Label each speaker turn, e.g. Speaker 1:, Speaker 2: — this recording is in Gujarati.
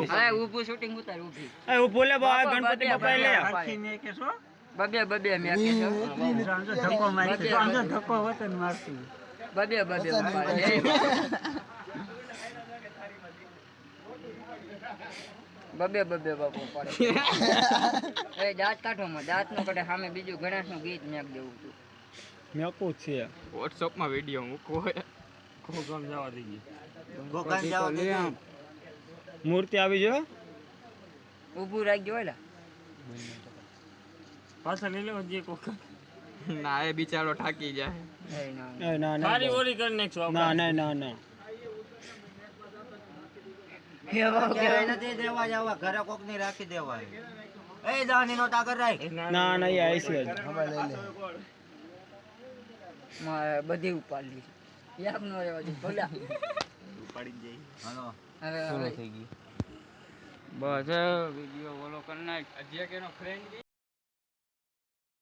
Speaker 1: હા ઊભું શૂટિંગ ઉતાર ઊભી
Speaker 2: એ ઊભું લે બા ગણપતિ બાપા લે
Speaker 3: આખી મે કે છો
Speaker 1: બબે બબે મે કે છો
Speaker 3: આમ તો ધક્કો મારી આમ તો ધક્કો વતન મારતું
Speaker 1: બબે બબે બાપા બબે બબે બાપુ પડે એ દાંત કાઢો માં દાંત નો કાઢે સામે બીજું ગણેશ નું ગીત મેક દેવું છું
Speaker 2: મેકું છે
Speaker 4: વોટ્સએપ માં વિડિયો મૂકો કોકમ જવા દીધી
Speaker 3: ગોકાન જાવ દે
Speaker 2: મૂર્તિ આવી જો
Speaker 1: ઊભું રાખજો એલા
Speaker 4: પાછા લઈ લેવો જે કોક ના એ બિચારો ઠાકી જાય
Speaker 1: એ ના
Speaker 2: એ ના ના
Speaker 4: સારી ઓલી કરી નાખશું
Speaker 2: ના ના ના ના
Speaker 1: હે બાપુ
Speaker 3: કહેવાય નથી દેવા જવા ઘરે કોક ની રાખી દેવાય એ દાની નો તાકર રાખ
Speaker 2: ના ના એ આઈ છે
Speaker 1: બધી ઉપાડી લીધી યાદ નો રહેવા દે બોલા
Speaker 3: ઉપાડી જઈ હાલો
Speaker 1: હવે
Speaker 4: થઈ ગઈ બસ વિડિયો બોલો કરી નાખ અજય કેનો ફ્રેન્ડ